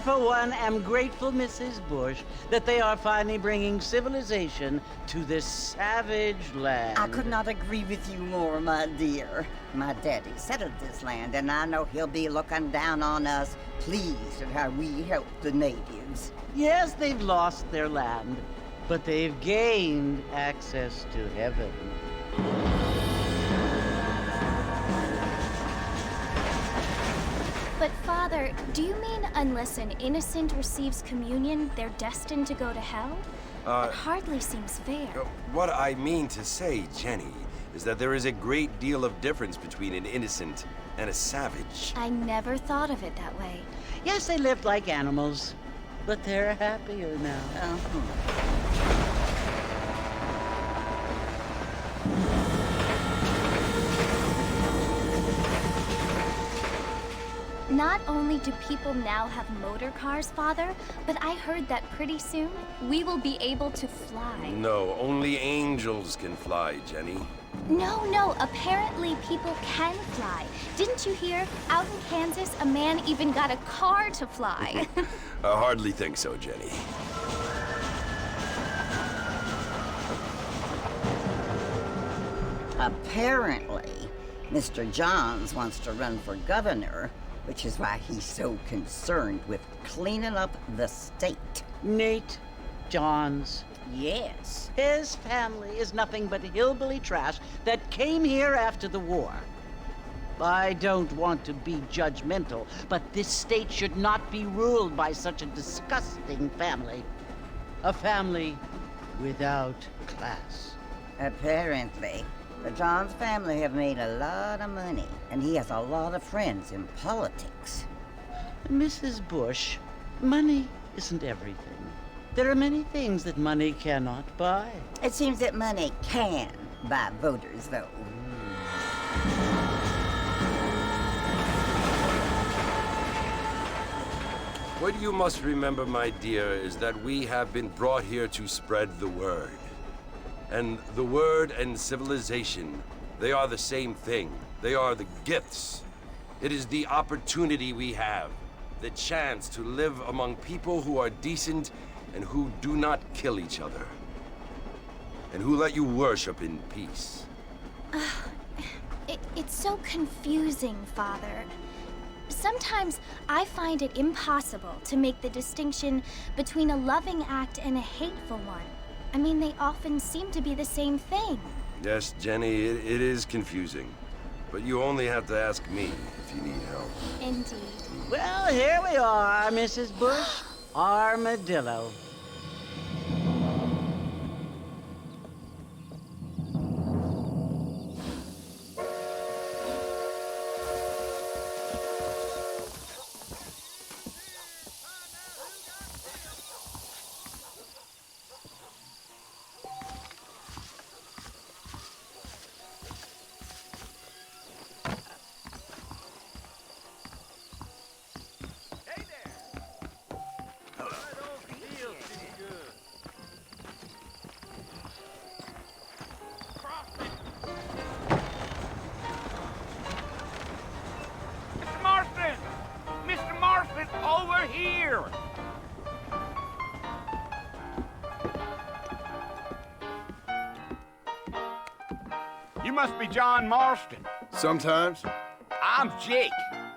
for one, am grateful, Mrs. Bush, that they are finally bringing civilization to this savage land. I could not agree with you more, my dear. My daddy settled this land, and I know he'll be looking down on us, pleased at how we help the natives. Yes, they've lost their land, but they've gained access to heaven. But Father, do you mean unless an innocent receives communion, they're destined to go to hell? It hardly seems fair. What I mean to say, Jenny, is that there is a great deal of difference between an innocent and a savage. I never thought of it that way. Yes, they lived like animals, but they're happier now. Not only do people now have motor cars, Father, but I heard that pretty soon we will be able to fly. No, only angels can fly, Jenny. No, apparently people can fly. Didn't you hear? Out in Kansas, a man even got a car to fly. I hardly think so, Jenny. Apparently, Mr. Johns wants to run for governor, which is why he's so concerned with cleaning up the state. Nate Johns. Yes. His family is nothing but hillbilly trash that came here after the war. I don't want to be judgmental, but this state should not be ruled by such a disgusting family. A family without class. Apparently. The Johns family have made a lot of money, and he has a lot of friends in politics. Mrs. Bush, money isn't everything. There are many things that money cannot buy. It seems that money can buy voters, though. What you must remember, my dear, is that we have been brought here to spread the word. And the word and civilization, they are the same thing. They are the gifts. It is the opportunity we have, the chance to live among people who are decent and who do not kill each other, and who let you worship in peace. It's so confusing, Father. Sometimes I find it impossible to make the distinction between a loving act and a hateful one. I mean, they often seem to be the same thing. Yes, Jenny, it is confusing. But you only have to ask me if you need help. Indeed. Well, here we are, Mrs. Bush. Armadillo. Over here! You must be John Marston. Sometimes. I'm Jake.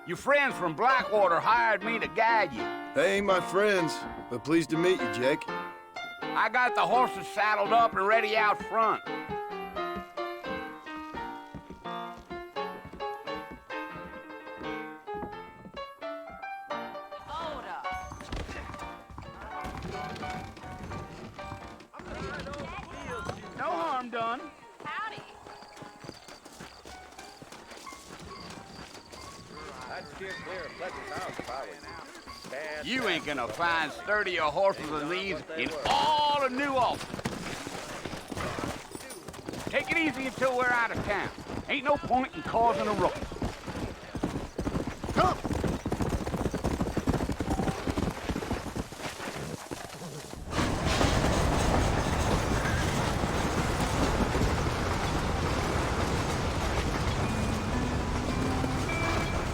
Your friends from Blackwater hired me to guide you. They ain't my friends, but pleased to meet you, Jake. I got the horses saddled up and ready out front. No harm done. Howdy. I'd steer clear of Fletcher's house if I was You ain't gonna find sturdier horses than these in all of New Ulster. Take it easy until we're out of town. Ain't no point in causing a ruckus. Come!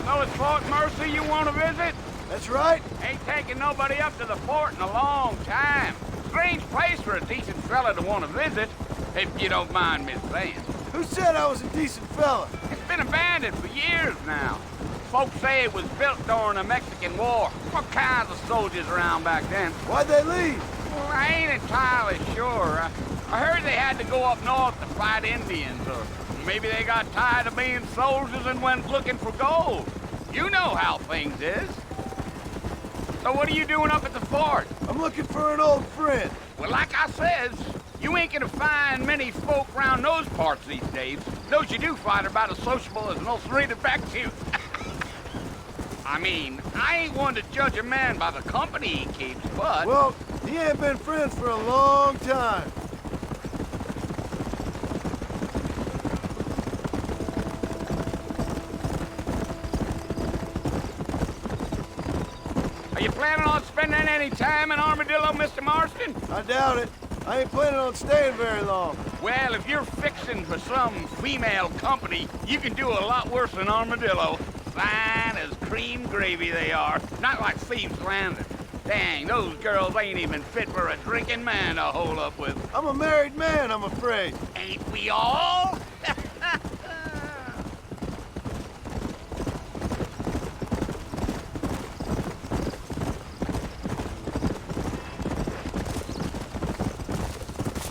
So it's Fort Mercy you want to visit? That's right. Ain't taken nobody up to the fort in a long time. Strange place for a decent fella to want to visit, if you don't mind me saying. Who said I was a decent fella? It's been abandoned for years now. Folks say it was built during the Mexican War. What kinds of soldiers around back then? Why'd they leave? Well, I ain't entirely sure. I heard they had to go up north to fight Indians, or maybe they got tired of being soldiers and went looking for gold. You know how things is. So what are you doing up at the fort? I'm looking for an old friend. Well, like I says, you ain't gonna find many folk around those parts these days. Those you do find are about as sociable as an ulcerated back tooth. I mean, I ain't one to judge a man by the company he keeps, but... Well, he ain't been friends for a long time. Are you planning on spending any time in Armadillo, Mr. Marston? I doubt it. I ain't planning on staying very long. Well, if you're fixing for some female company, you can do a lot worse than Armadillo. Fine as cream gravy they are. Not like Thieves Landing. Dang, those girls ain't even fit for a drinking man to hold up with. I'm a married man, I'm afraid. Ain't we all?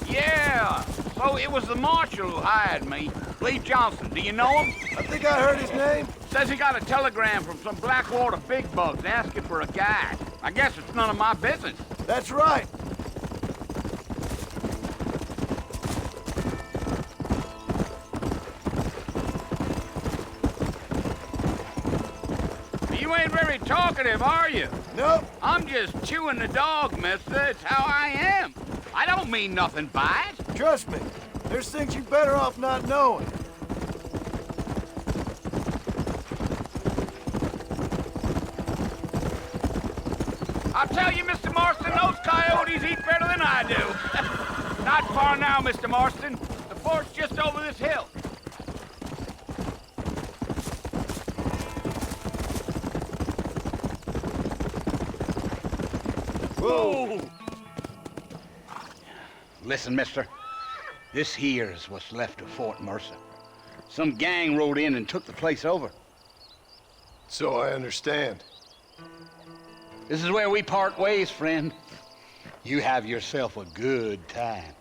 Yeah, so it was the marshal who hired me. Lee Johnson, do you know him? I think I heard his name. Says he got a telegram from some Blackwater big bugs asking for a guide. I guess it's none of my business. That's right. You ain't very talkative, are you? Nope. I'm just chewing the dog, mister. It's how I am. I don't mean nothing by it. Trust me. There's things you're better off not knowing. I'll tell you, Mr. Marston, those coyotes eat better than I do. Not far now, Mr. Marston. The fort's just over this hill. Whoa! Listen, mister. This here's what's left of Fort Mercer. Some gang rode in and took the place over. So I understand. This is where we part ways, friend. You have yourself a good time.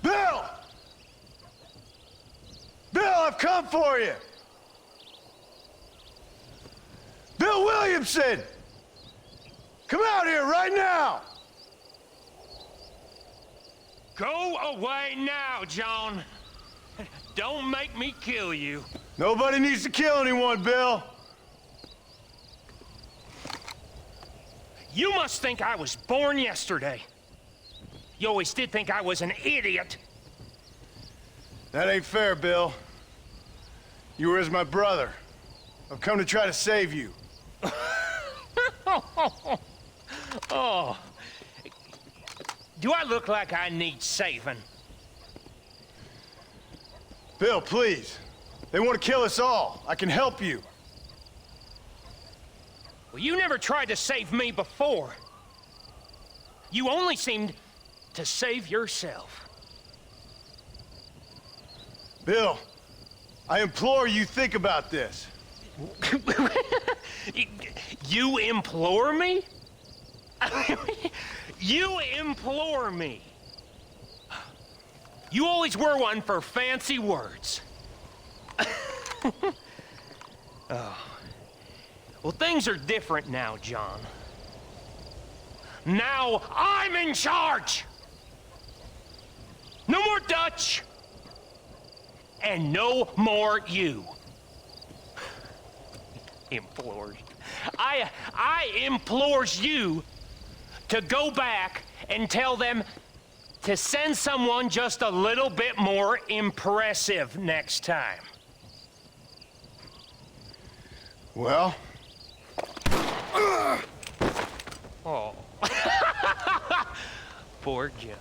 Bill! Bill, I've come for you! Bill Williamson! Come out here right now! Go away now, John. Don't make me kill you. Nobody needs to kill anyone, Bill. You must think I was born yesterday. You always did think I was an idiot. That ain't fair, Bill. You were as my brother. I've come to try to save you. Oh. Do I look like I need saving? Bill, please. They want to kill us all. I can help you. Well, you never tried to save me before. You only seemed to save yourself. Bill, I implore you think about this. You implore me? You implore me. You always were one for fancy words. Oh. Well, things are different now, John. Now I'm in charge! No more Dutch! And no more you. Implores. I implores you to go back and tell them to send someone just a little bit more impressive next time. Well? Oh. Poor John.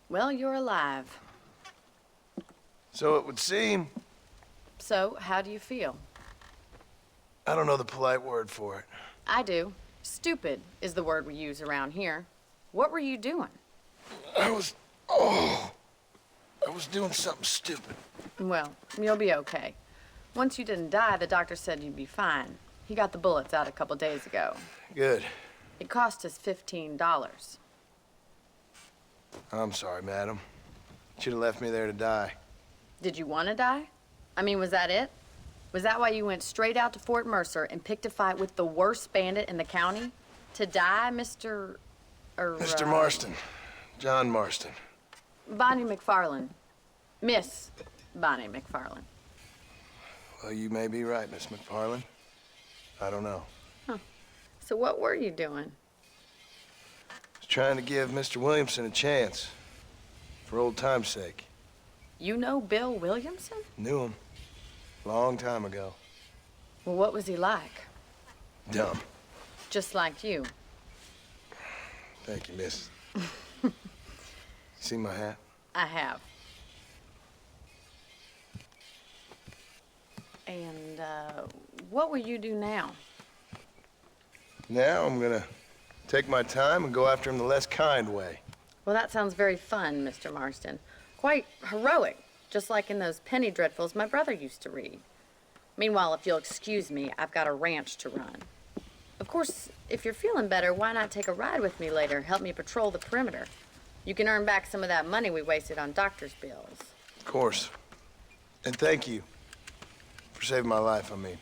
Well, you're alive. So it would seem. So, how do you feel? I don't know the polite word for it. I do. Stupid is the word we use around here. What were you doing? I was doing something stupid. Well, you'll be okay. Once you didn't die, the doctor said you'd be fine. He got the bullets out a couple days ago. Good. It cost us $15. I'm sorry, madam. Should have left me there to die. Did you want to die? I mean, was that it? Was that why you went straight out to Fort Mercer and picked a fight with the worst bandit in the county? To die, Mr. Mr. Marston. John Marston. Bonnie McFarland. Miss Bonnie McFarland. Well, you may be right, Miss McFarland. I don't know. Huh. So what were you doing? I was trying to give Mr. Williamson a chance. For old time's sake. You know Bill Williamson? Knew him. Long time ago. Well, what was he like? Dumb. Just like you. Thank you, miss. See my hat? I have. And, what will you do now? Now I'm gonna take my time and go after him the less kind way. Well, that sounds very fun, Mr. Marston. Quite heroic, just like in those penny dreadfuls my brother used to read. Meanwhile, if you'll excuse me, I've got a ranch to run. Of course, if you're feeling better, why not take a ride with me later? Help me patrol the perimeter. You can earn back some of that money we wasted on doctor's bills. Of course. And thank you for saving my life, I mean.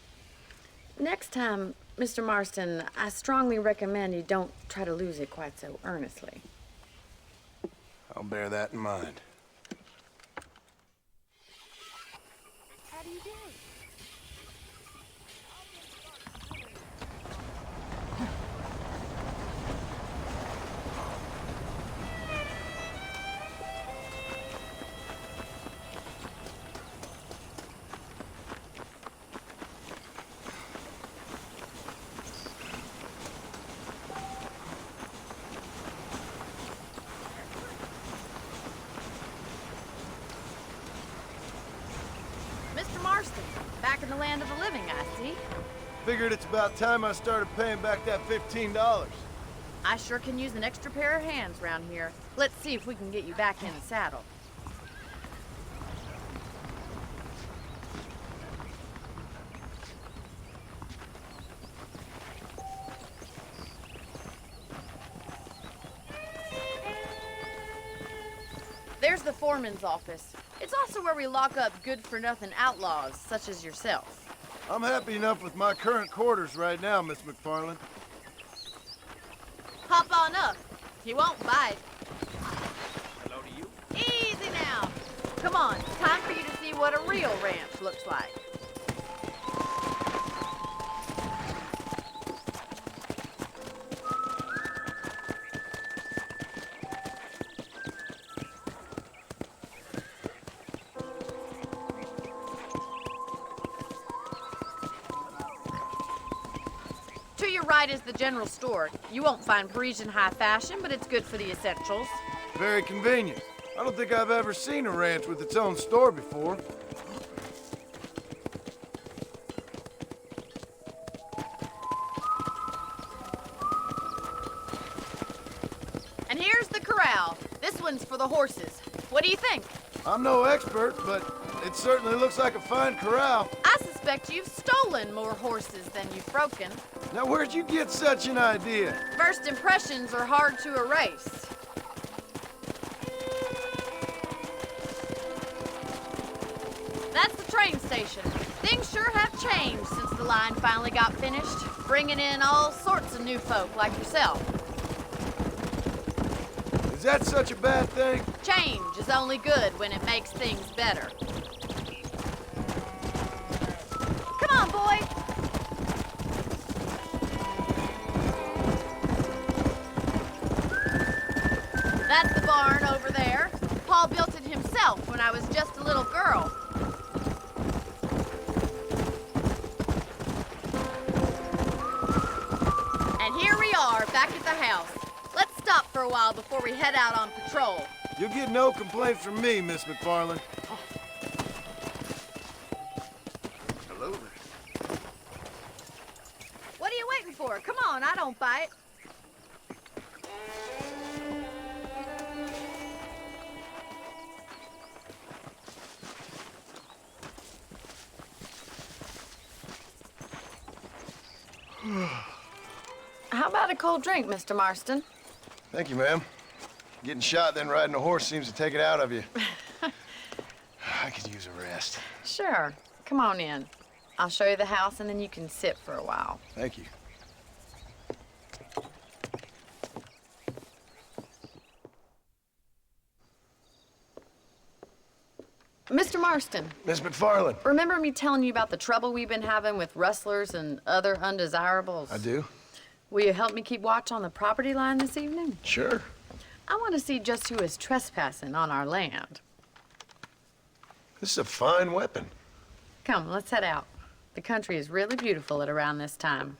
Next time, Mr. Marston, I strongly recommend you don't try to lose it quite so earnestly. I'll bear that in mind. How do you do? Mr. Marston, back in the land of the living, I see. Figured it's about time I started paying back that $15. I sure can use an extra pair of hands around here. Let's see if we can get you back in the saddle. There's the foreman's office. It's also where we lock up good-for-nothing outlaws, such as yourself. I'm happy enough with my current quarters right now, Miss McFarland. Hop on up. He won't bite. Hello to you. Easy now. Come on, time for you to see what a real ranch looks like. your right is the general store. You won't find Parisian high fashion, but it's good for the essentials. Very convenient. I don't think I've ever seen a ranch with its own store before. And here's the corral. This one's for the horses. What do you think? I'm no expert, but it certainly looks like a fine corral. I suspect you've stolen more horses than you've broken. Now, where'd you get such an idea? First impressions are hard to erase. That's the train station. Things sure have changed since the line finally got finished, bringing in all sorts of new folk like yourself. Is that such a bad thing? Change is only good when it makes things better. Come on, boy! That's the barn over there. Paul built it himself when I was just a little girl. And here we are, back at the house. Let's stop for a while before we head out on patrol. You'll get no complaints from me, Miss McFarland. Hello there. What are you waiting for? Come on, I don't bite. How about a cold drink, Mr. Marston? Thank you, ma'am. Getting shot, then riding a horse seems to take it out of you. I could use a rest. Sure. Come on in. I'll show you the house, and then you can sit for a while. Thank you. Mr. Marston, Miss McFarland. remember me telling you about the trouble we've been having with rustlers and other undesirables? I do? Will you help me keep watch on the property line this evening? Sure. I want to see just who is trespassing on our land. This is a fine weapon. Come, let's head out. The country is really beautiful at around this time.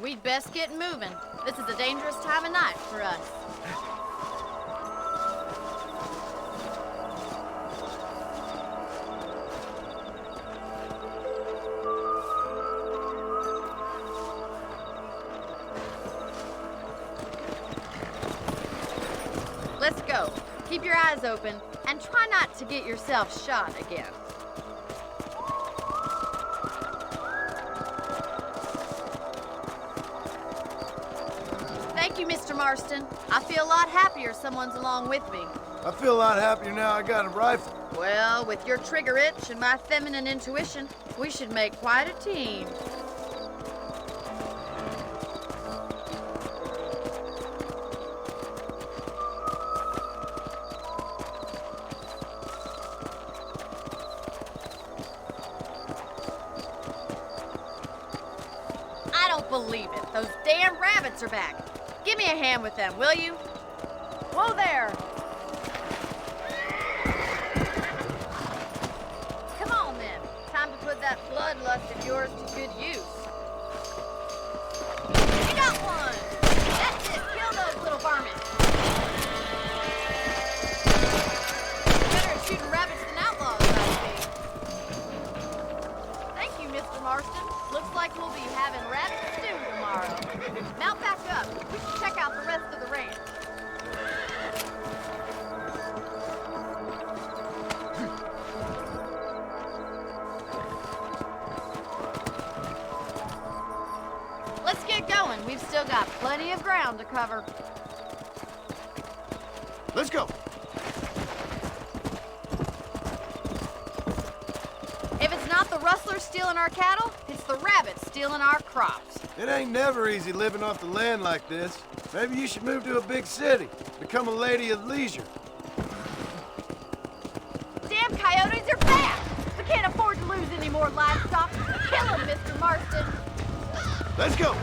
We'd best get moving. This is a dangerous time of night for us. Let's go. Keep your eyes open and try not to get yourself shot again. Thank you, Mr. Marston. I feel a lot happier someone's along with me. I feel a lot happier now I got a rifle. Well, with your trigger itch and my feminine intuition, we should make quite a team. I don't believe it. Those damn rabbits are back. Give me a hand with them, will you? Whoa there! Come on then. Time to put that bloodlust of yours to good use. You got one! That's it. Kill those little varmints. Better at shooting rabbits than outlaws, I see. Thank you, Mr. Marston. Looks like we'll be having rabbit stew tomorrow. Mount back up. We should check out the rest of the ranch. Let's get going. We've still got plenty of ground to cover. Let's go. If it's not the rustlers stealing our cattle, it's the rabbits stealing our crops. It ain't never easy living off the land like this. Maybe you should move to a big city. Become a lady of leisure. Damn coyotes are back! We can't afford to lose any more livestock. Kill them, Mr. Marston. Let's go.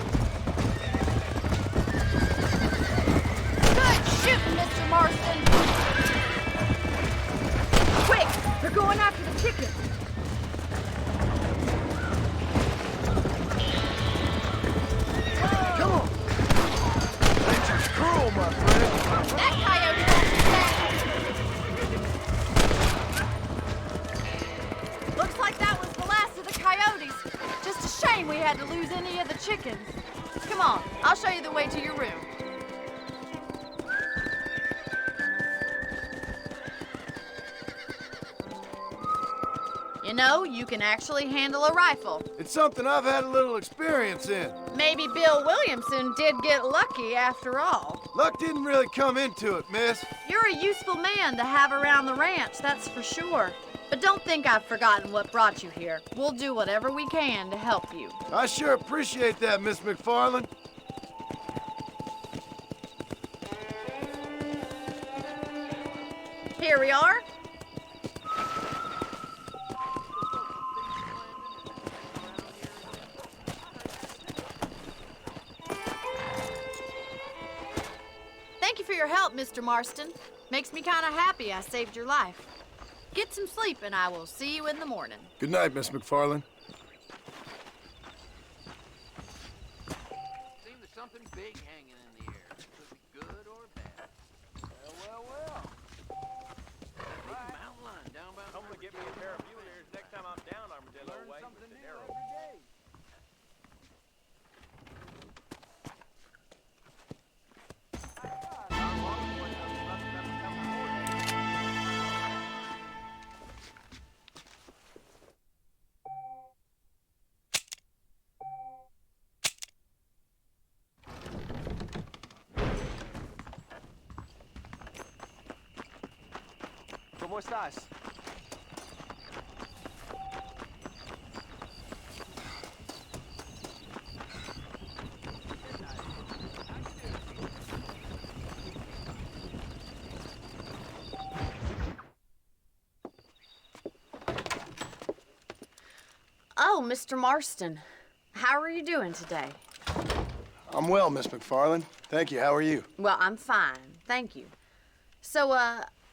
Good shooting, Mr. Marston. Quick! They're going after the chickens. chickens. Come on, I'll show you the way to your room. You know, you can actually handle a rifle. It's something I've had a little experience in. Maybe Bill Williamson did get lucky after all. Luck didn't really come into it, miss. You're a useful man to have around the ranch, that's for sure. But don't think I've forgotten what brought you here. We'll do whatever we can to help you. I sure appreciate that, Miss McFarland. Here we are. Thank you for your help, Mr. Marston. Makes me kind of happy I saved your life. Get some sleep and I will see you in the morning. Good night, Miss McFarland. Seems there's something big hanging in the air. Could be good or bad. Well. Big mountain lion down by the Hopefully get me a pair of viewers next time I'm down Armadillo Way with the arrow. ¿Cómo estás? Oh, Mr. Marston. How are you doing today? I'm well, Miss McFarland. Thank you. How are you? Well, I'm fine. Thank you. So,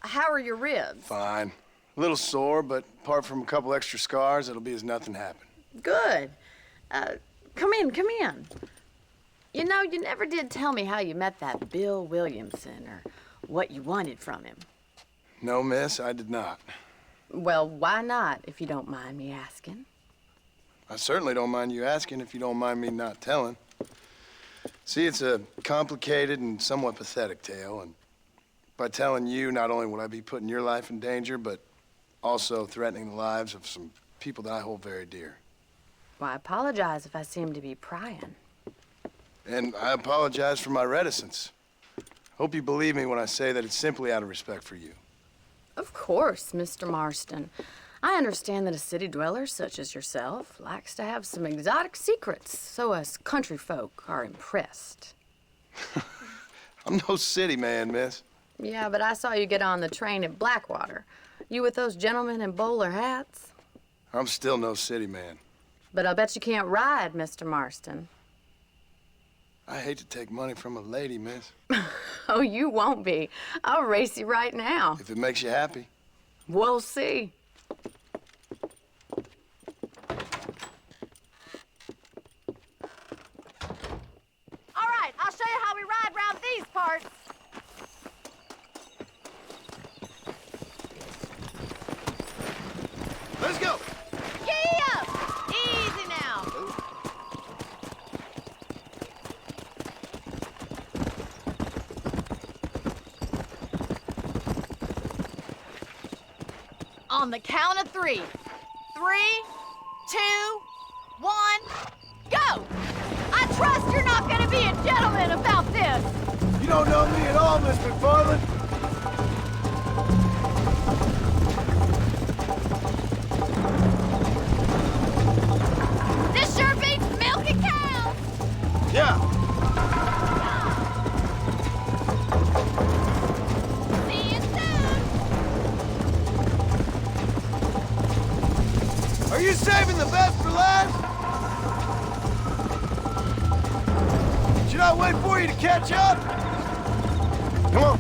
how are your ribs? Fine. A little sore, but apart from a couple extra scars, it'll be as nothing happened. Good. Come in. You know, you never did tell me how you met that Bill Williamson or what you wanted from him. No, miss, I did not. Well, why not, if you don't mind me asking? I certainly don't mind you asking if you don't mind me not telling. See, it's a complicated and somewhat pathetic tale, and by telling you, not only would I be putting your life in danger, but also threatening the lives of some people that I hold very dear. Well, I apologize if I seem to be prying. And I apologize for my reticence. Hope you believe me when I say that it's simply out of respect for you. Of course, Mr. Marston. I understand that a city dweller such as yourself likes to have some exotic secrets, so us country folk are impressed. I'm no city man, miss. Yeah, but I saw you get on the train at Blackwater. You with those gentlemen in bowler hats? I'm still no city man. But I'll bet you can't ride, Mr. Marston. I hate to take money from a lady, miss. Oh, you won't be. I'll race you right now. If it makes you happy. We'll see. All right, I'll show you how we ride round these parts. Let's go! Giddy up! Easy now. On the count of 3. 3, 2, 1, go! I trust you're not gonna be a gentleman about this. You don't know me at all, Miss McFarland. This sure beats milking cows. Yeah. See you soon. Are you saving the best for last? Should I wait for you to catch up? Come on.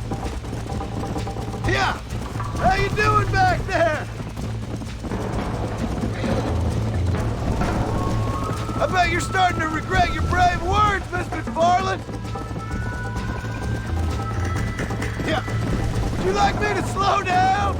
Yeah. How you doing back there? I bet you're starting to regret your brave words, Miss McFarland. Yeah. Would you like me to slow down?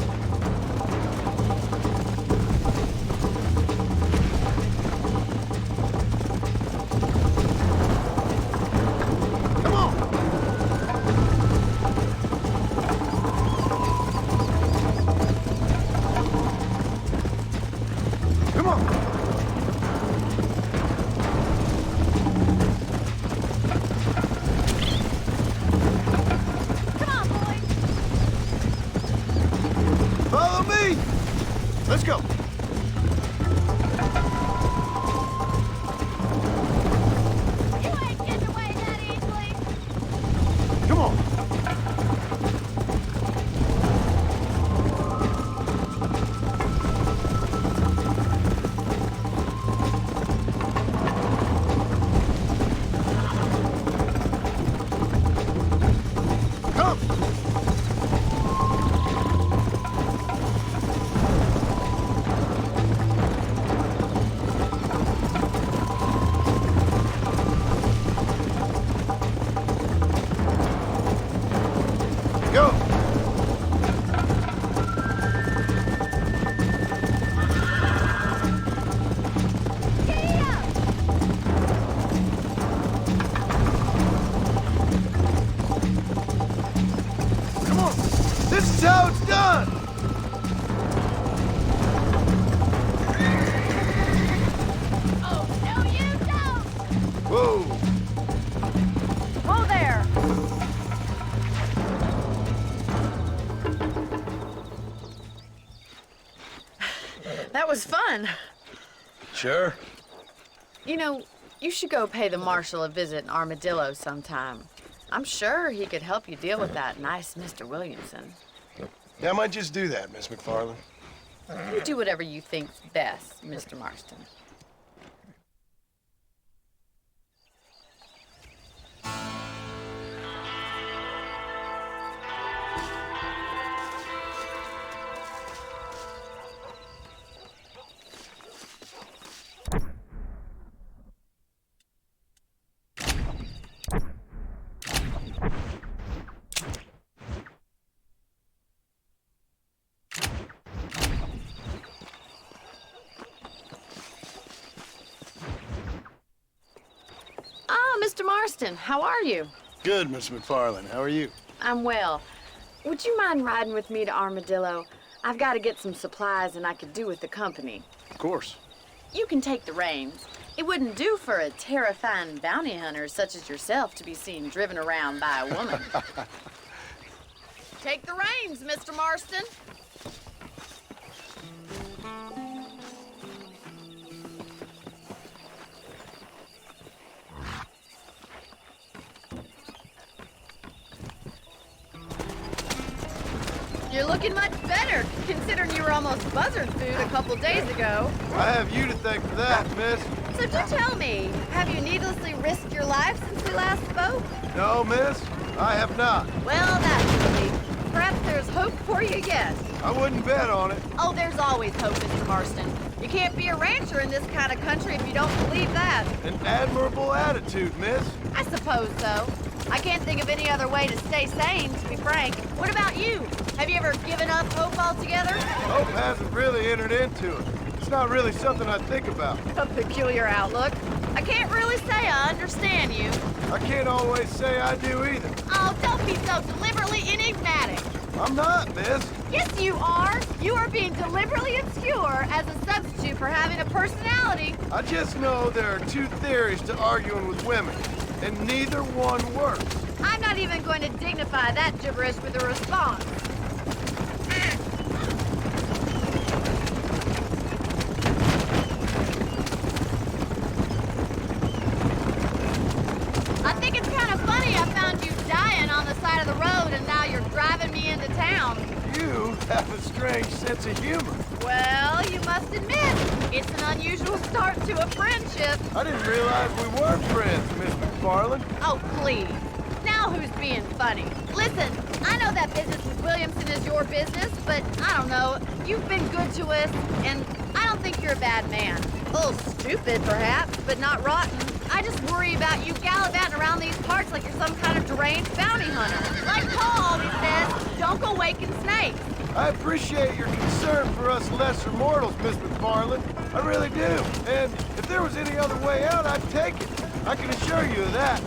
Whoa! Whoa there! That was fun. Sure. You know, you should go pay the marshal a visit in Armadillo sometime. I'm sure he could help you deal with that nice Mr. Williamson. Yeah, I might just do that, Miss McFarland. You do whatever you think's best, Mr. Marston. Mr. Marston, how are you? Good, Miss McFarland. How are you? I'm well. Would you mind riding with me to Armadillo? I've got to get some supplies and I could do with the company. Of course. You can take the reins. It wouldn't do for a terrifying bounty hunter such as yourself to be seen driven around by a woman. Take the reins, Mr. Marston. You're looking much better, considering you were almost buzzard food a couple days ago. I have you to thank for that, miss. So do tell me, have you needlessly risked your life since we last spoke? No, miss, I have not. Well, that's relief. Perhaps there's hope for you yet. I wouldn't bet on it. Oh, there's always hope, Mr. Marston. You can't be a rancher in this kind of country if you don't believe that. An admirable attitude, miss. I suppose so. I can't think of any other way to stay sane, to be frank. What about you? Have you ever given up hope altogether? Hope hasn't really entered into it. It's not really something I think about. A peculiar outlook. I can't really say I understand you. I can't always say I do either. Oh, don't be so deliberately enigmatic. I'm not, miss. Yes, you are. You are being deliberately obscure as a substitute for having a personality. I just know there are two theories to arguing with women, and neither one works. I'm not even going to dignify that gibberish with a response. I think it's kind of funny I found you dying on the side of the road and now you're driving me into town. You have a strange sense of humor. Well, you must admit, it's an unusual start to a friendship. I didn't realize we were friends, Miss McFarland. Oh, please. Now who's being funny? Listen, I know that business with Williamson is your business, but I don't know. You've been good to us, and I don't think you're a bad man. A little stupid, perhaps, but not rotten. I just worry about you gallivanting around these parts like you're some kind of deranged bounty hunter. Like Paul always says, don't go waking snakes. I appreciate your concern for us lesser mortals, Miss McFarland. I really do. And if there was any other way out, I'd take it. I can assure you of that.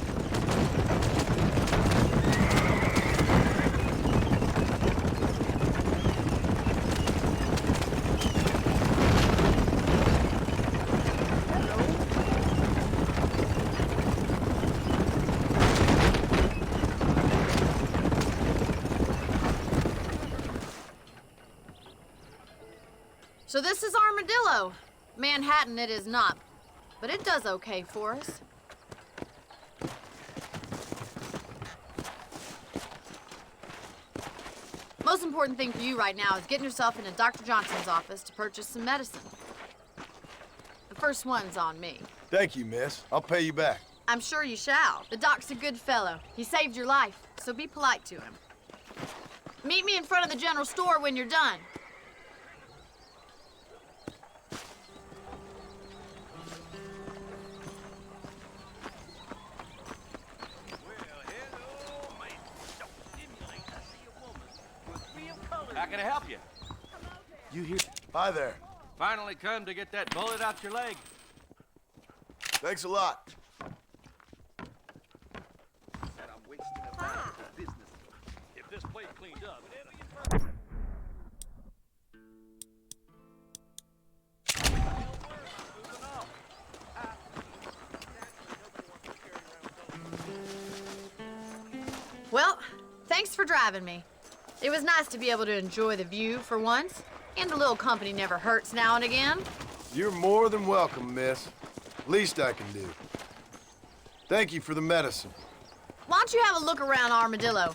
So this is Armadillo. Manhattan it is not, but it does okay for us. Most important thing for you right now is getting yourself into Dr. Johnson's office to purchase some medicine. The first one's on me. Thank you, miss. I'll pay you back. I'm sure you shall. The doc's a good fellow. He saved your life, so be polite to him. Meet me in front of the general store when you're done. How can I help you? You here? Hi there. Finally come to get that bullet out your leg. Thanks a lot. And I'm wasting a time with business. If this place cleaned up, it'll get perfect. Well, thanks for driving me. It was nice to be able to enjoy the view for once, and a little company never hurts now and again. You're more than welcome, miss. Least I can do. Thank you for the medicine. Why don't you have a look around Armadillo?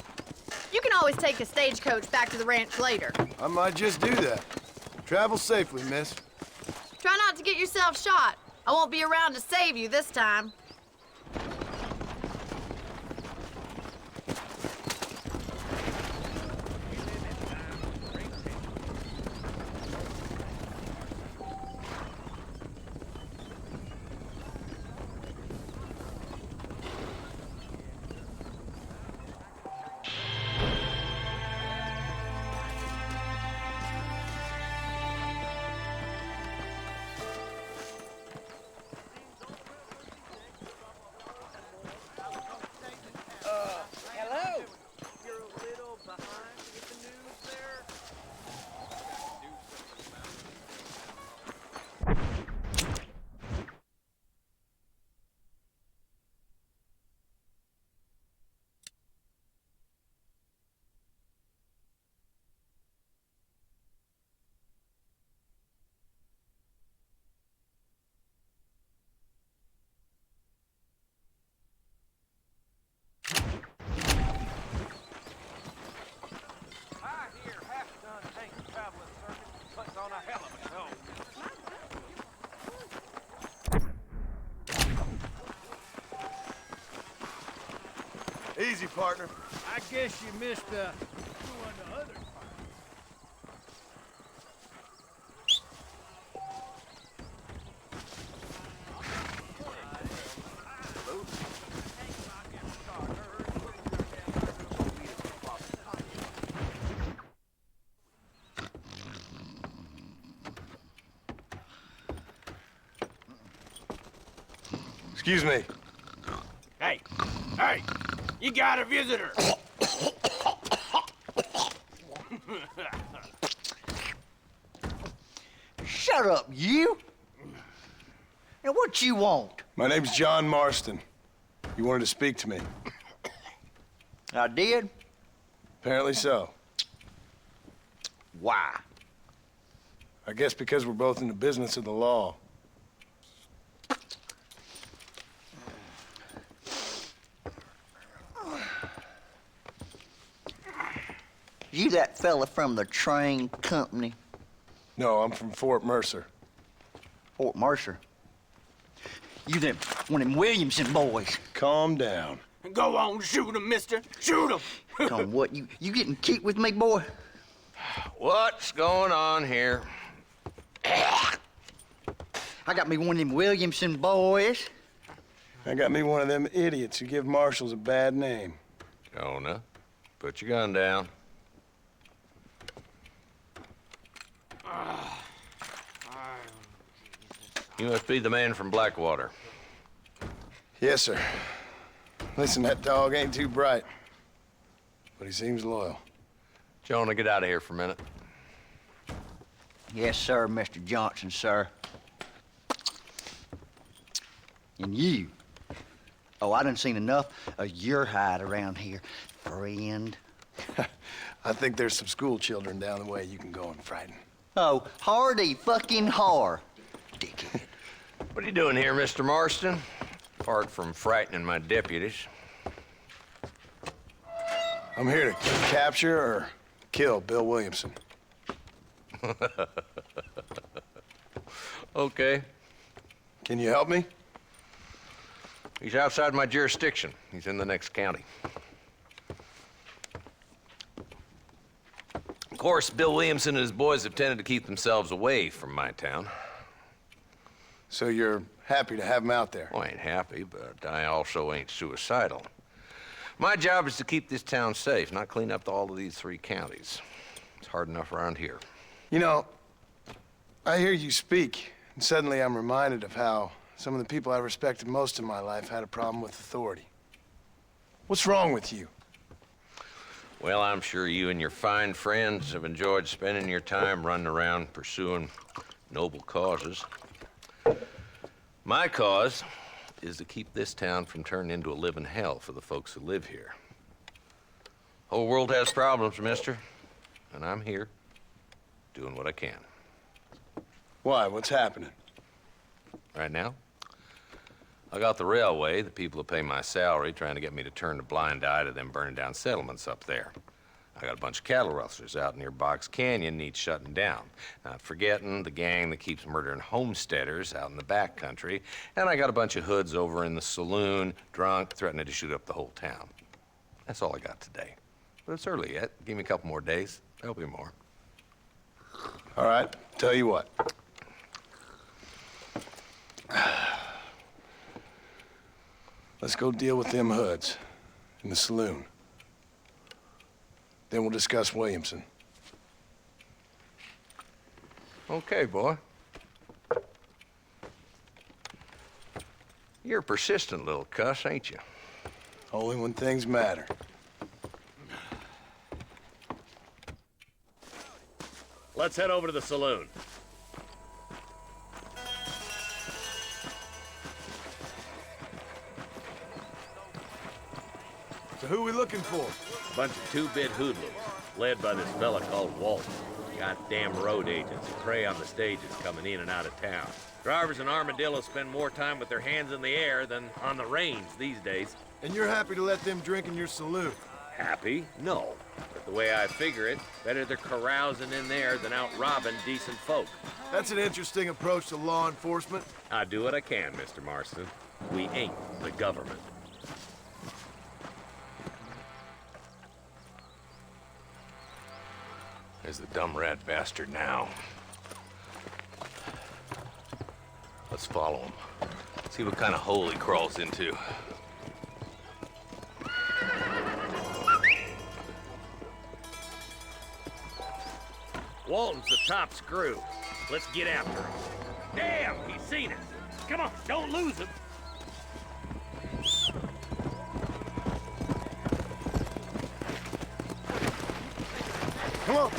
You can always take a stagecoach back to the ranch later. I might just do that. Travel safely, miss. Try not to get yourself shot. I won't be around to save you this time. Easy, partner. I guess you missed two on the other part. Excuse me. Hey, hey, you got a visitor. Shut up, you! Now, what you want? My name's John Marston. You wanted to speak to me. I did? Apparently so. Why? I guess because we're both in the business of the law. You that fella from the train company? No, I'm from Fort Mercer. Fort Mercer? You them, one of them Williamson boys. Calm down. Go on, shoot him, mister. Shoot him. Come on, what, you getting kicked with me, boy? What's going on here? I got me one of them Williamson boys. I got me one of them idiots who give marshals a bad name. Jonah, put your gun down. You must be the man from Blackwater. Yes, sir. Listen, that dog ain't too bright, but he seems loyal. Jonah, get out of here for a minute. Yes, sir, Mr. Johnson, sir. And you. Oh, I done seen enough of your hide around here, friend. I think there's some school children down the way you can go and frighten. Oh, hardy fucking har. Dickhead. What are you doing here, Mr. Marston? Apart from frightening my deputies. I'm here to capture or kill Bill Williamson. Okay. Can you help me? He's outside my jurisdiction. He's in the next county. Of course, Bill Williamson and his boys have tended to keep themselves away from my town. So you're happy to have him out there? Well, I ain't happy, but I also ain't suicidal. My job is to keep this town safe, not clean up all of these 3 counties. It's hard enough around here. You know, I hear you speak, and suddenly I'm reminded of how some of the people I respected most in my life had a problem with authority. What's wrong with you? Well, I'm sure you and your fine friends have enjoyed spending your time running around pursuing noble causes. My cause is to keep this town from turning into a living hell for the folks who live here. Whole world has problems, mister. And I'm here, doing what I can. Why? What's happening? Right now, I got the railway, the people who pay my salary, trying to get me to turn a blind eye to them burning down settlements up there. I got a bunch of cattle rustlers out near Box Canyon needs shutting down. Not forgetting the gang that keeps murdering homesteaders out in the back country. And I got a bunch of hoods over in the saloon, drunk, threatening to shoot up the whole town. That's all I got today. But it's early yet. Give me a couple more days. There'll be more. All right, tell you what. Let's go deal with them hoods in the saloon. Then we'll discuss Williamson. Okay, boy. You're a persistent little cuss, ain't you? Only when things matter. Let's head over to the saloon. So who are we looking for? Bunch of two-bit hoodlums, led by this fella called Walton. Goddamn road agents who prey on the stages coming in and out of town. Drivers in Armadillo spend more time with their hands in the air than on the reins these days. And you're happy to let them drink in your saloon? Happy? No. But the way I figure it, better they're carousing in there than out robbing decent folk. That's an interesting approach to law enforcement. I do what I can, Mr. Marston. We ain't the government. There's the dumb rat bastard now. Let's follow him. See what kind of hole he crawls into. Walton's the top screw. Let's get after him. Damn, he's seen us. Come on, don't lose him. Come on.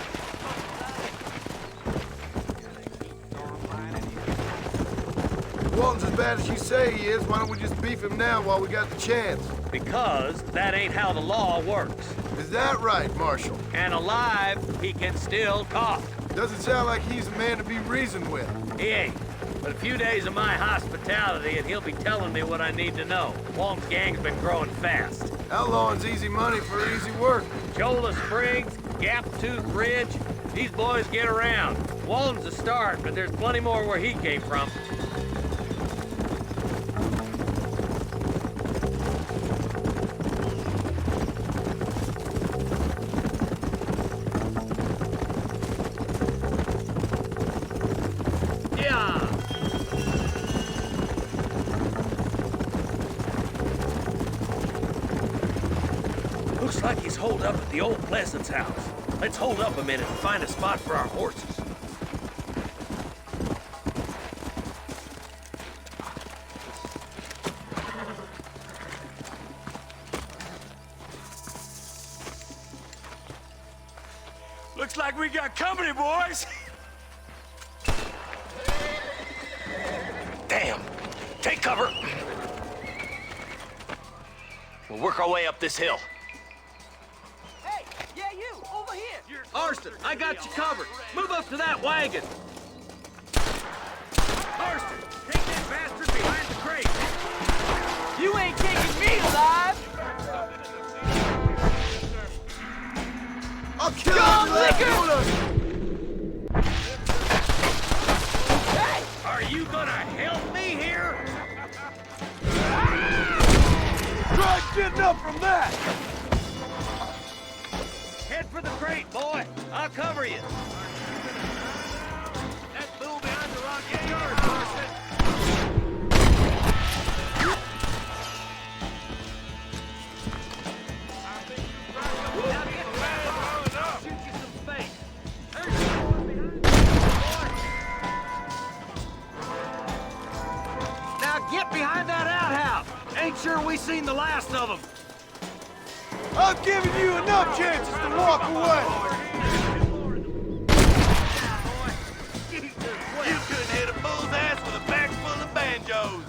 Walton's as bad as you say he is. Why don't we just beef him now while we got the chance? Because that ain't how the law works. Is that right, Marshal? And alive, he can still talk. Doesn't sound like he's a man to be reasoned with. He ain't. But a few days of my hospitality and he'll be telling me what I need to know. Walton's gang's been growing fast. Outlawing's easy money for easy work. Cholla Springs, Gap Tooth Ridge, these boys get around. Walton's a start, but there's plenty more where he came from. Looks like he's holed up at the old Pleasance house. Let's hold up a minute and find a spot for our horses. Looks like we got company, boys. Damn! Take cover! We'll work our way up this hill. Hey, yeah, you, over here. Marston, I got you covered. Move up to that wagon. Marston, take that bastard behind the crate. You ain't taking me alive. I'll kill you! Hey! Are you gonna help me here? Try getting up from that! Head for the crate, boy. I'll cover you. That fool behind the rock is yours, Marston. Shoot you some space. There's someone behind you, boy. Now get behind that outhouse. Ain't sure we seen the last of them. I've given you enough chances to walk away! You couldn't hit a bull's ass with a bag full of banjos.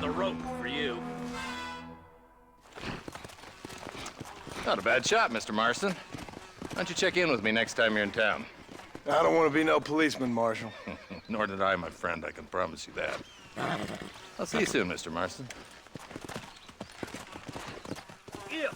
the rope for you. Not a bad shot, Mr. Marston. Why don't you check in with me next time you're in town? I don't want to be no policeman, Marshal. Nor did I, my friend, I can promise you that. I'll see you soon, Mr. Marston. Yeah.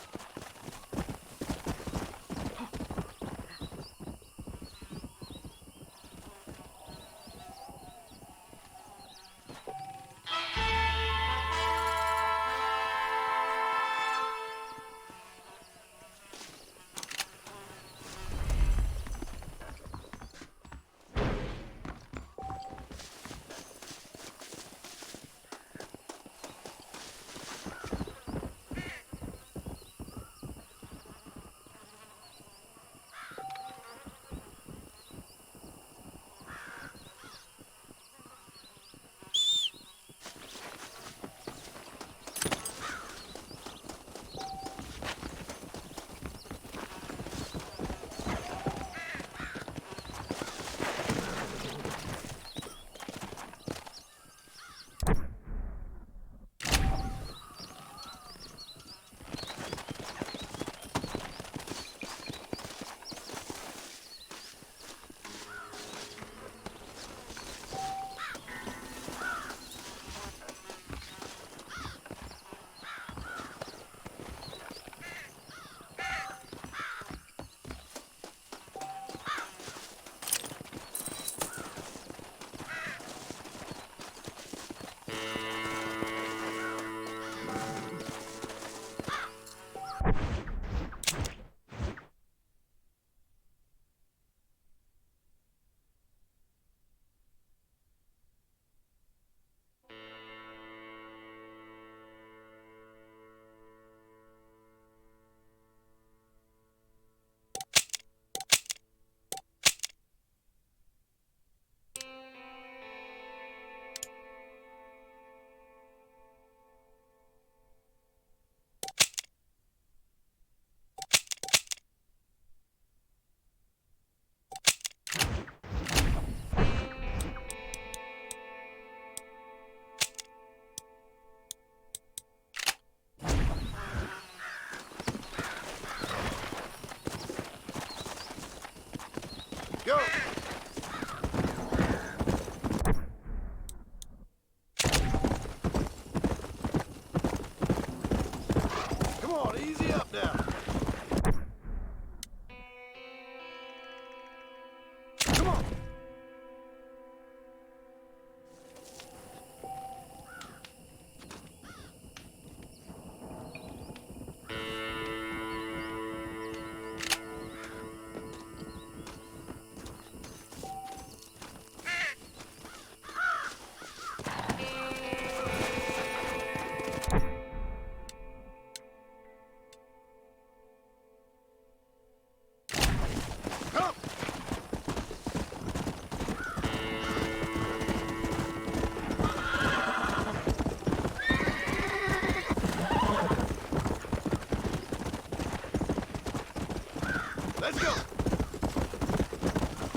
Go! Come on, easy up now. Come on. Let's go!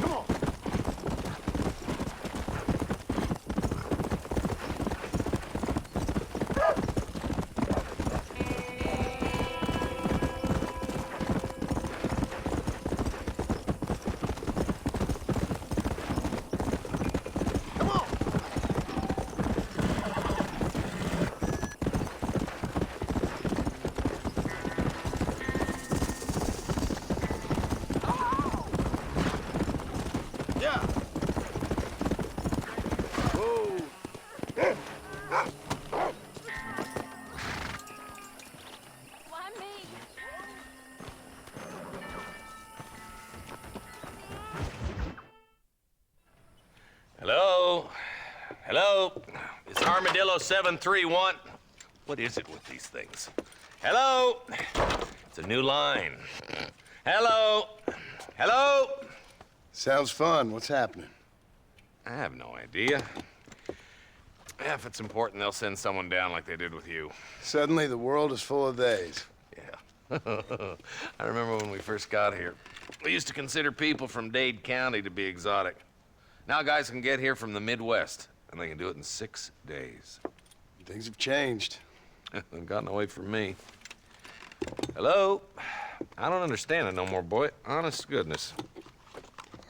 Come on! Come on! Yeah. Whoa. Why me? Hello? Hello? Is Armadillo 731? What is it with these things? Hello? It's a new line. Hello? Hello? Sounds fun. What's happening? I have no idea. Yeah, if it's important, they'll send someone down like they did with you. Suddenly, the world is full of theys. Yeah. I remember when we first got here. We used to consider people from Dade County to be exotic. Now guys can get here from the Midwest, and they can do it in 6 days. Things have changed. They've gotten away from me. Hello? I don't understand it no more, boy. Honest to goodness.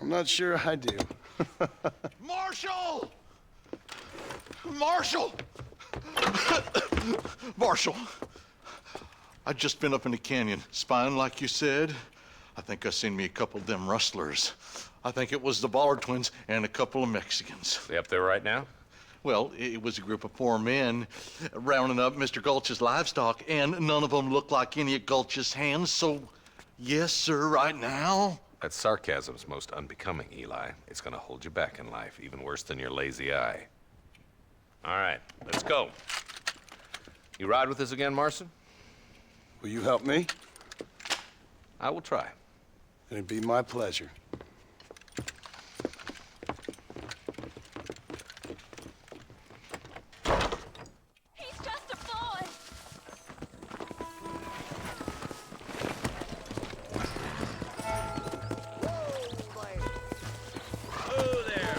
I'm not sure I do. Marshal! Marshal! Marshal! I'd just been up in the canyon, spying like you said. I think I seen me a couple of them rustlers. I think it was the Ballard twins and a couple of Mexicans. They up there right now? Well, it was a group of 4 men rounding up Mr. Gulch's livestock, and none of them looked like any of Gulch's hands, so yes, sir, right now. That sarcasm's most unbecoming, Eli. It's gonna hold you back in life, even worse than your lazy eye. All right, let's go. You ride with us again, Marston? Will you help me? I will try. It'd be my pleasure. He's just a boy. Whoa there.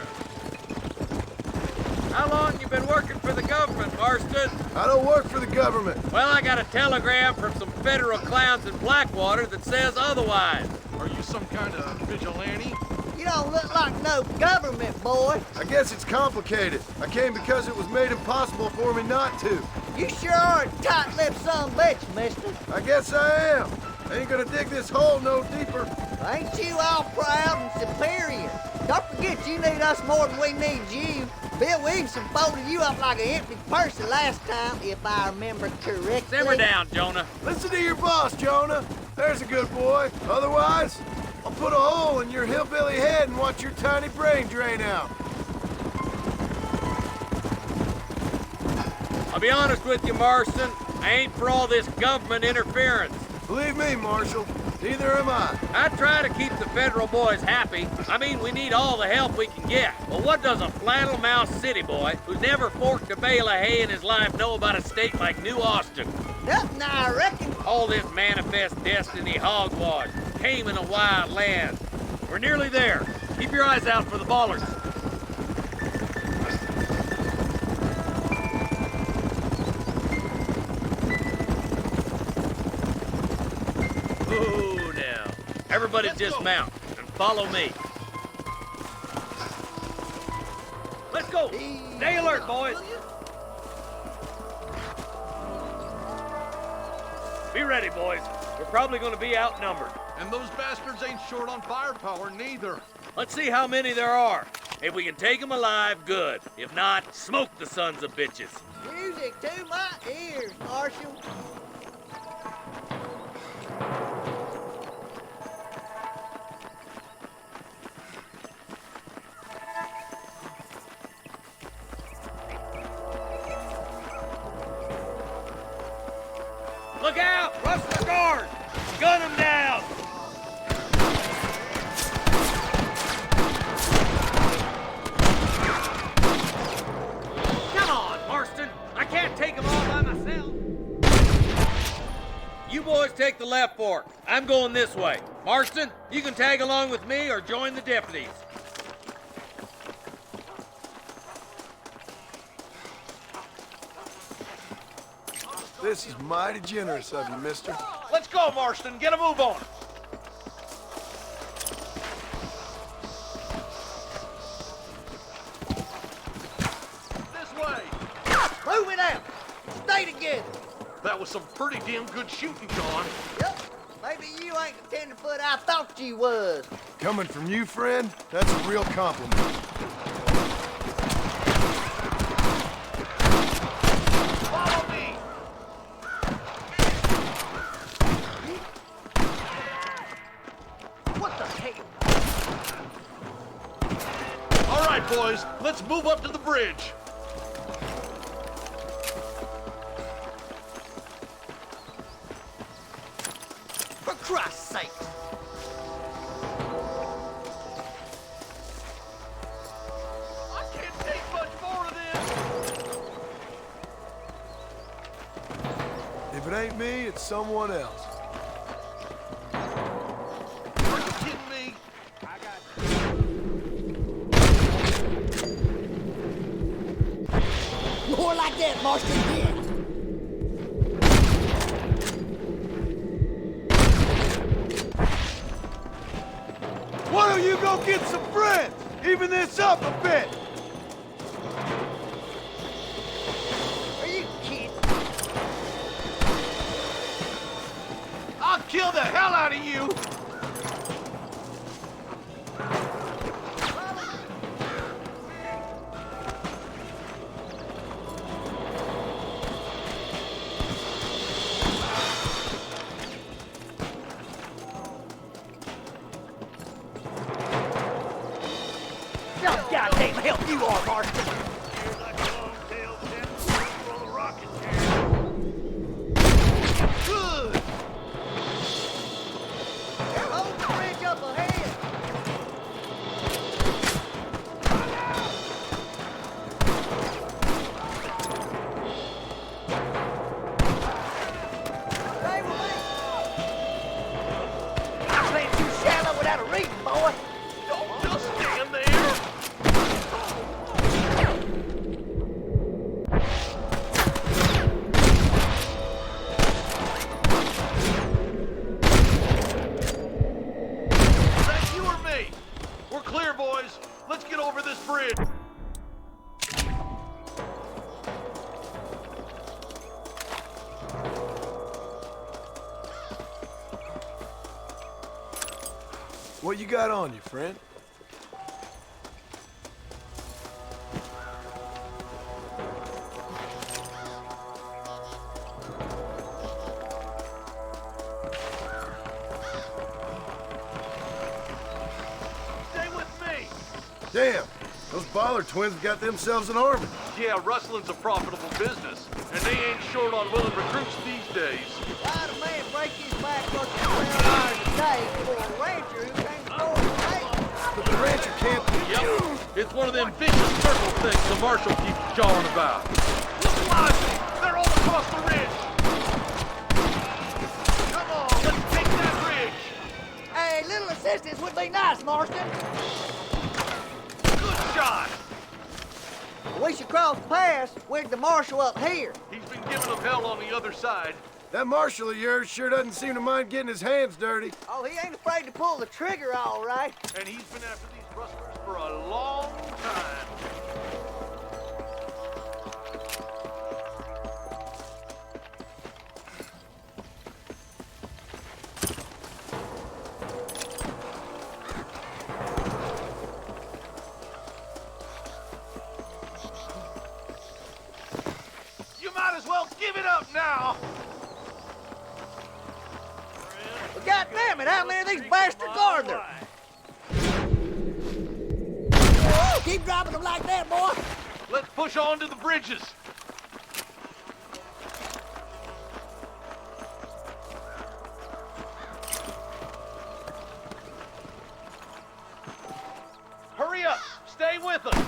How long you been working for the government, Marston? I don't work for the government. Well, I got a telegram from some federal clowns in Blackwater that says otherwise. Are you some kind of vigilante? You don't look like no government boy. I guess it's complicated. I came because it was made impossible for me not to. You sure are a tight-lipped son of a bitch, mister. I guess I am. I ain't gonna dig this hole no deeper. Ain't you all proud and superior? Don't forget you need us more than we need you. Bill Williamson folded you up like an empty purse the last time, if I remember correctly. Simmer down, Jonah. Listen to your boss, Jonah. There's a good boy. Otherwise, I'll put a hole in your hillbilly head and watch your tiny brain drain out. I'll be honest with you, Marston. I ain't for all this government interference. Believe me, Marshal, neither am I. I try to keep the federal boys happy. I mean, we need all the help we can get. But what does a flannel-mouthed city boy who's never forked a bale of hay in his life know about a state like New Austin? Nothing, I reckon. All this manifest destiny hogwash, taming a wild land. We're nearly there. Keep your eyes out for the ballers. Ooh, now. Everybody dismount and follow me. Let's go. Stay alert, boys. Be ready, boys. We're probably going to be outnumbered. And those bastards ain't short on firepower, neither. Let's see how many there are. If we can take them alive, good. If not, smoke the sons of bitches. Music to my ears, Marshal. Look out! Rush the guard! Gun them down! Come on, Marston! I can't take them all by myself. You boys take the left fork. I'm going this way. Marston, you can tag along with me or join the deputies. This is mighty generous of you, mister. Let's go, Marston. Get a move on. This way. Move it out. Stay together. That was some pretty damn good shooting, John. Yep. Maybe you ain't the tenderfoot I thought you was. Coming from you, friend, that's a real compliment. Follow me. What the hell? All right, boys. Let's move up to the bridge. For Christ's sake. I can't take much more of this. If it ain't me, it's someone else. Are you kidding me? More like that, Marston, get. Why don't you go get some friends? Even this up a bit. Are you kidding? I'll kill the hell out of you. Oh, goddamn help you are, Marston. Good. Hold the bridge up ahead. Stay with me. I played too shallow without a reason, boy. Don't just stand there. Is that you or me? We're clear, boys. Let's get over this bridge. What you got on you, friend? Stay with me. Damn, those Baller twins got themselves an army. Yeah, rustling's a profitable business, and they ain't short on willing recruits these days. Why'd a man break his back working 12 hours a day for a rancher who can't afford to pay? But the rancher can't... Yep, it's one of them vicious circle things the marshal keeps jawing about. Look lively! They're all across the ridge! Come on, let's take that ridge! Hey, little assistance would be nice, Marston. Good shot! We should cross the pass with the marshal up here. He's been giving them hell on the other side. That marshal of yours sure doesn't seem to mind getting his hands dirty. Oh, he ain't afraid to pull the trigger, all right. And he's been after these rustlers for a long time. You might as well give it up now. Well, God damn it, how many of these bastards are there? Whoa, keep dropping them like that, boy. Let's push on to the bridges. Hurry up! Stay with us!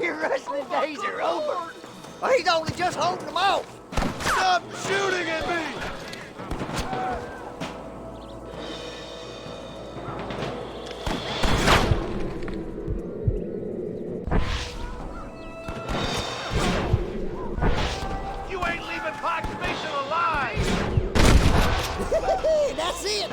Your wrestling days are over. Well, he's only just holding them off. Stop shooting at me! You ain't leaving Pike Station alive! That's it.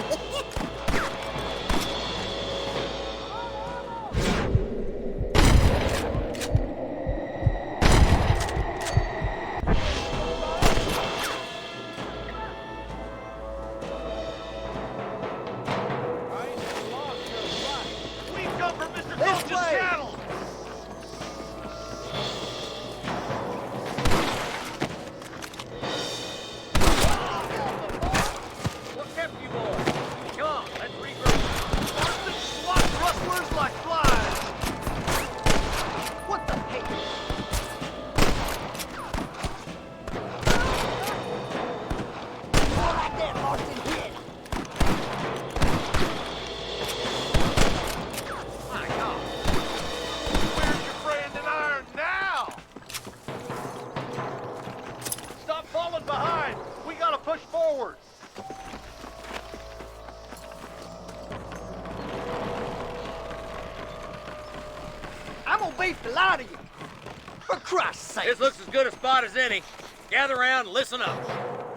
beat the lot of you. For Christ's sake. This looks as good a spot as any. Gather around and listen up.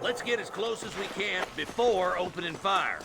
Let's get as close as we can before opening fire.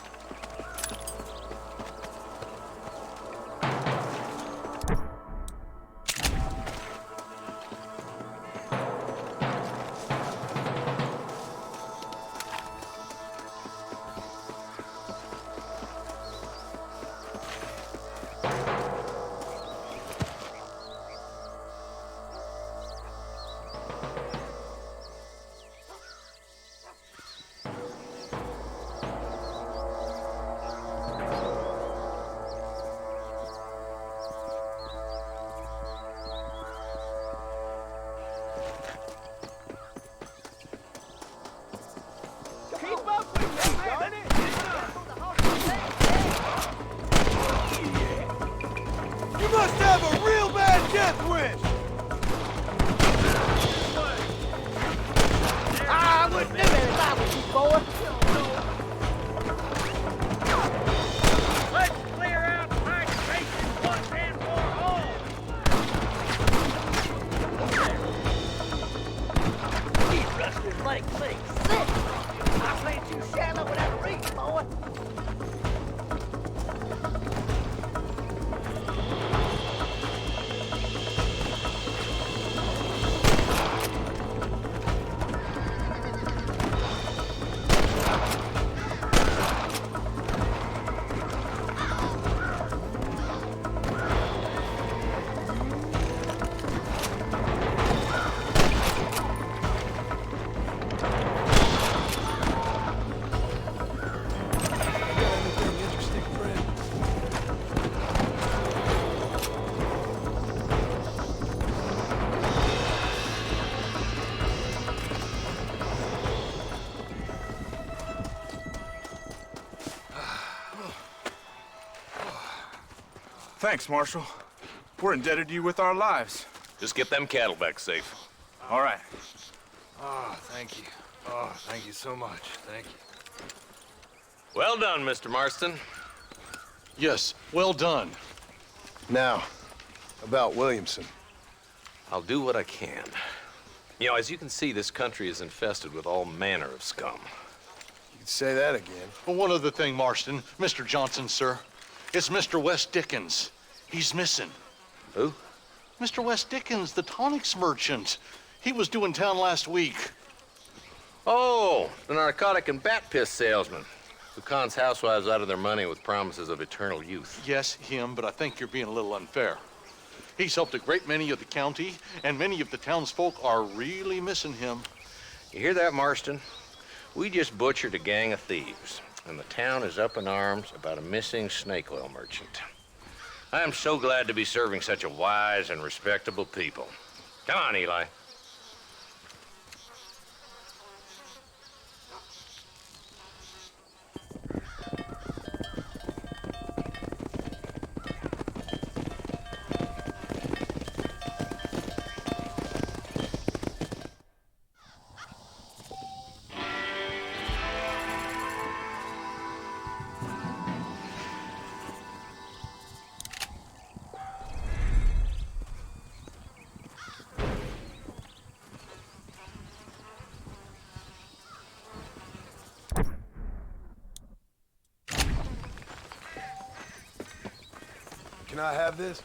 You must have a real bad death wish! I wouldn't do that if I was you, boy. Let's clear out my station once and for all. Keep rusting like things sick. I plant you shallow without reach, boy. Thanks, Marshal. We're indebted to you with our lives. Just get them cattle back safe. All right. Oh, thank you. Oh, thank you so much. Thank you. Well done, Mr. Marston. Yes, well done. Now, about Williamson. I'll do what I can. You know, as you can see, this country is infested with all manner of scum. You could say that again. Well, one other thing, Marston. Mr. Johnson, sir. It's Mr. Wes Dickens. He's missing. Who? Mr. Wes Dickens, the tonics merchant. He was due in town last week. Oh, the narcotic and bat piss salesman who cons housewives out of their money with promises of eternal youth. Yes, him, but I think you're being a little unfair. He's helped a great many of the county, and many of the townsfolk are really missing him. You hear that, Marston? We just butchered a gang of thieves, and the town is up in arms about a missing snake oil merchant. I am so glad to be serving such a wise and respectable people. Come on, Eli. Can I have this?